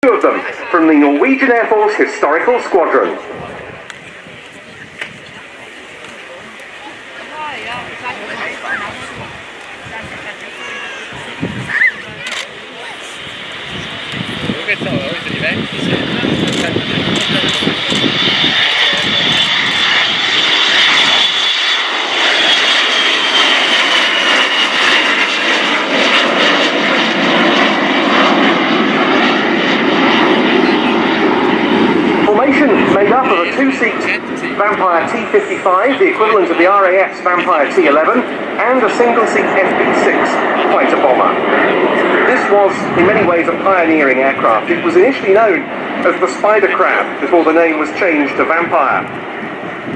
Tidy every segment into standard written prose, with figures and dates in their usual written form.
Two of them from the Norwegian Air Force Historical Squadron. Made up of a two-seat Vampire T-55, the equivalent of the RAF's Vampire T-11, and a single-seat FB-6 fighter bomber. This was, in many ways, a pioneering aircraft. It was initially known as the Spider Crab before the name was changed to Vampire.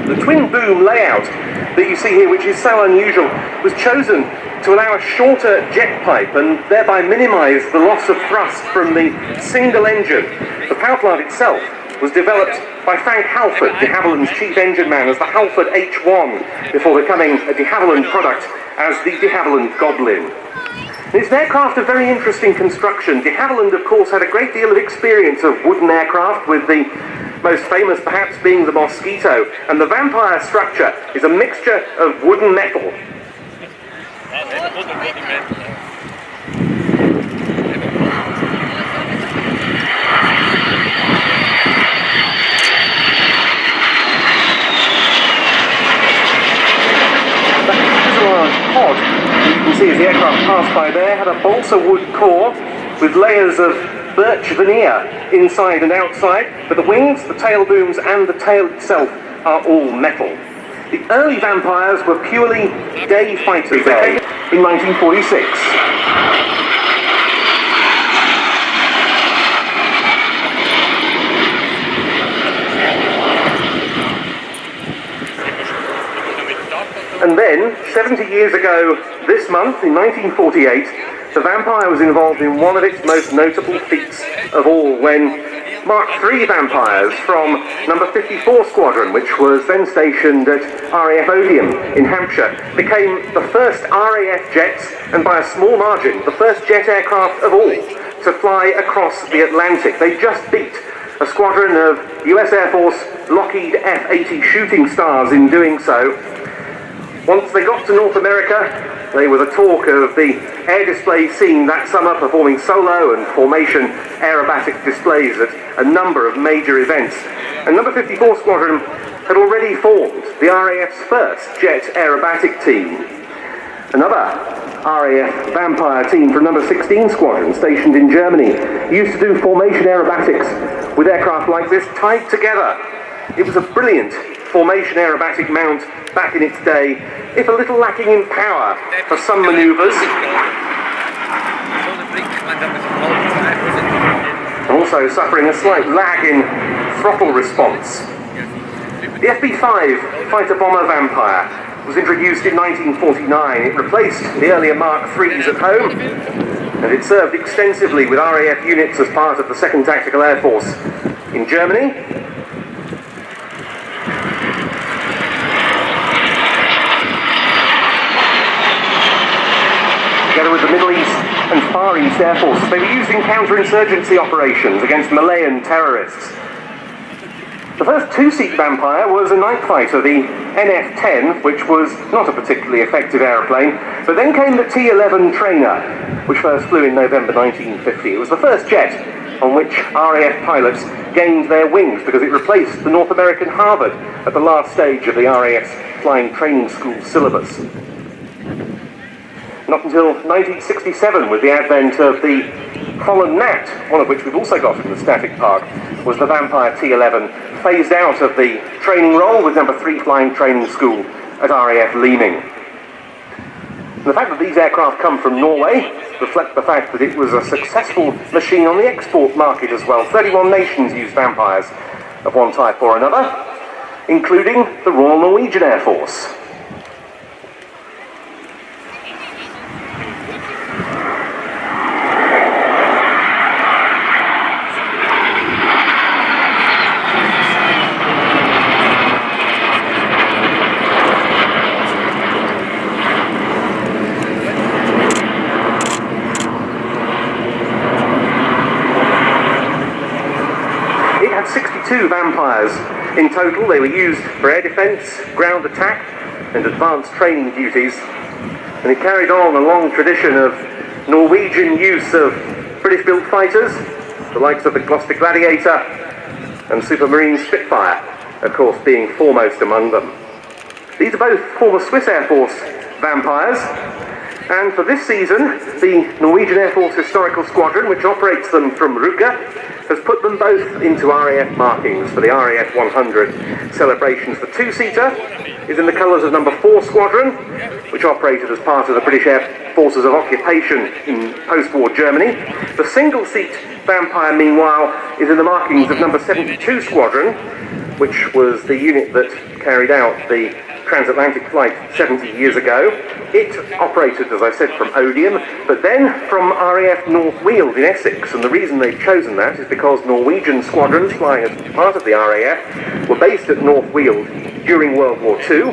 The twin-boom layout that you see here, which is so unusual, was chosen to allow a shorter jet pipe and thereby minimise the loss of thrust from the single engine. The power plant itself was developed by Frank Halford, de Havilland's chief engine man, as the Halford H1, before becoming a de Havilland product as the de Havilland Goblin. It's an aircraft of very interesting construction. De Havilland, of course, had a great deal of experience of wooden aircraft, with the most famous perhaps being the Mosquito, and the Vampire structure is a mixture of wood and metal. Pod, you can see as the aircraft passed by there, had a balsa wood core with layers of birch veneer inside and outside, but the wings, the tail booms and the tail itself are all metal. The early Vampires were purely day fighters in 1946. And then, 70 years ago this month, in 1948, the Vampire was involved in one of its most notable feats of all, when Mark III Vampires from number 54 Squadron, which was then stationed at RAF Odium in Hampshire, became the first RAF jets, and by a small margin, the first jet aircraft of all to fly across the Atlantic. They just beat a squadron of US Air Force Lockheed F-80 Shooting Stars in doing so. Once they got to North America, they were the talk of the air display scene that summer, performing solo and formation aerobatic displays at a number of major events. And number 54 Squadron had already formed the RAF's first jet aerobatic team. Another RAF Vampire team from number 16 Squadron, stationed in Germany, used to do formation aerobatics with aircraft like this tied together. It was a brilliant formation aerobatic mount back in its day, if a little lacking in power for some manoeuvres. Also suffering a slight lag in throttle response. The FB-5 fighter bomber Vampire was introduced in 1949. It replaced the earlier Mark IIIs at home, and it served extensively with RAF units as part of the 2nd Tactical Air Force in Germany. Together with the Middle East and Far East Air Forces, they were used in counterinsurgency operations against Malayan terrorists. The first two-seat Vampire was a night fighter, the NF-10, which was not a particularly effective aeroplane, but then came the T-11 trainer, which first flew in November 1950. It was the first jet on which RAF pilots gained their wings, because it replaced the North American Harvard at the last stage of the RAF's flying training school syllabus. Not until 1967, with the advent of the Holland Nat, one of which we've also got in the static park, was the Vampire T-11 phased out of the training role with number 3 Flying Training School at RAF Leeming. The fact that these aircraft come from Norway reflects the fact that it was a successful machine on the export market as well. 31 nations used Vampires of one type or another, including the Royal Norwegian Air Force. 62 Vampires. In total, they were used for air defence, ground attack and advanced training duties. And it carried on a long tradition of Norwegian use of British-built fighters, the likes of the Gloucester Gladiator and Supermarine Spitfire, of course, being foremost among them. These are both former Swiss Air Force Vampires, and for this season, the Norwegian Air Force Historical Squadron, which operates them from Rygge, has put them both into RAF markings for the RAF 100 celebrations. The two-seater is in the colours of number 4 Squadron, which operated as part of the British Air Forces of Occupation in post-war Germany. The single-seat Vampire, meanwhile, is in the markings of number 72 Squadron, which was the unit that carried out the transatlantic flight 70 years ago. It operated, as I said, from Odium, but then from RAF North Weald in Essex, and the reason they've chosen that is because Norwegian squadrons flying as part of the RAF were based at North Weald during World War II,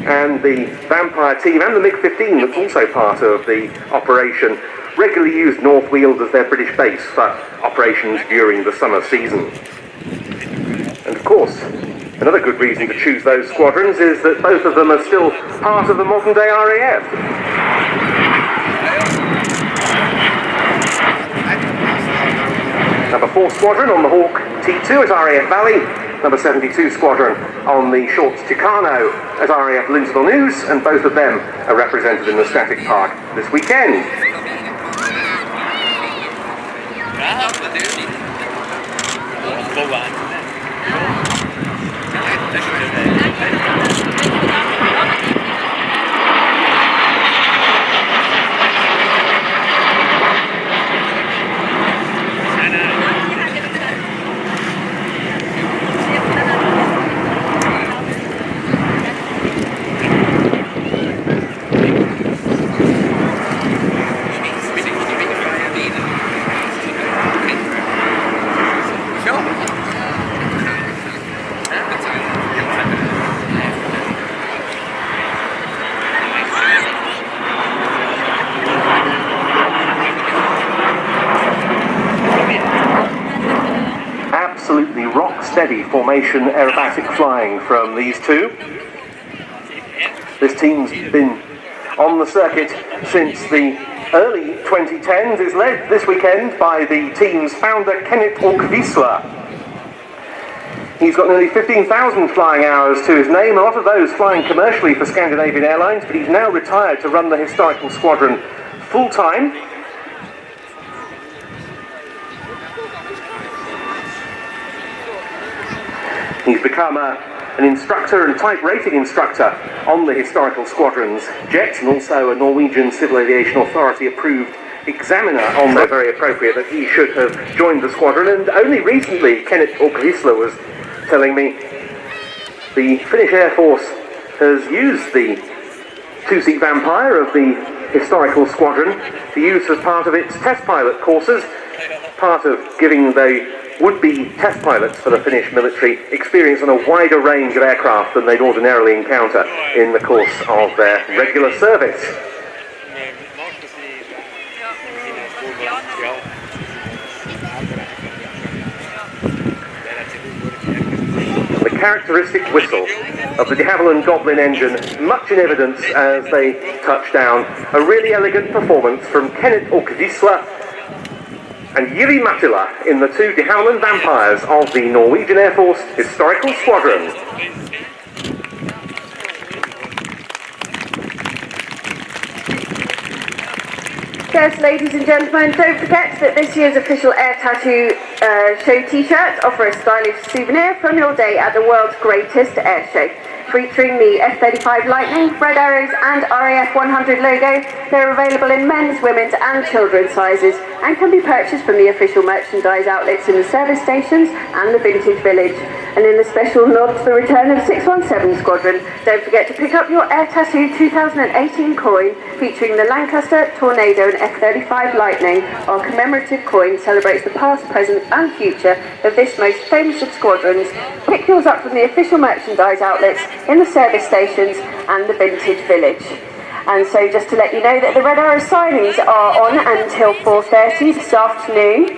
and the Vampire team and the MiG-15 that's also part of the operation regularly used North Weald as their British base for operations during the summer season. And of course, another good reason to choose those squadrons is that both of them are still part of the modern-day RAF. Number 4 Squadron on the Hawk T2 as RAF Valley, number 72 Squadron on the Shorts Tucano as RAF Lindsville News, and both of them are represented in the Static Park this weekend. Absolutely rock-steady formation aerobatic flying from these two. This team's been on the circuit since the early 2010s. It's led this weekend by the team's founder, Kenneth Åkvisla. He's got nearly 15,000 flying hours to his name, a lot of those flying commercially for Scandinavian Airlines, but he's now retired to run the historical squadron full-time. He's become an instructor and type rating instructor on the historical squadron's jets, and also a Norwegian Civil Aviation Authority approved examiner on that. Very appropriate that he should have joined the squadron, and only recently Kenneth Åkvisla was telling me the Finnish Air Force has used the two-seat Vampire of the historical squadron to use as part of its test pilot courses, part of giving the would-be test pilots for the Finnish military experience on a wider range of aircraft than they'd ordinarily encounter in the course of their regular service. The characteristic whistle of the de Havilland Goblin engine, much in evidence as they touch down. A really elegant performance from Kenneth Åkvisla and Jiri Mattila in the two de Havilland Vampires of the Norwegian Air Force Historical Squadron. Yes, ladies and gentlemen, don't forget that this year's official Air Tattoo Show t-shirts offer a stylish souvenir from your day at the world's greatest air show. Featuring the F-35 Lightning, Red Arrows and RAF 100 logo, they're available in men's, women's and children's sizes and can be purchased from the official merchandise outlets in the service stations and the Vintage Village. And in a special nod to the return of 617 Squadron, don't forget to pick up your Air Tattoo 2018 coin featuring the Lancaster, Tornado and F-35 Lightning. Our commemorative coin celebrates the past, present and future of this most famous of squadrons. Pick yours up from the official merchandise outlets in the service stations and the Vintage Village. And so just to let you know that the Red Arrow signings are on until 4:30 this afternoon.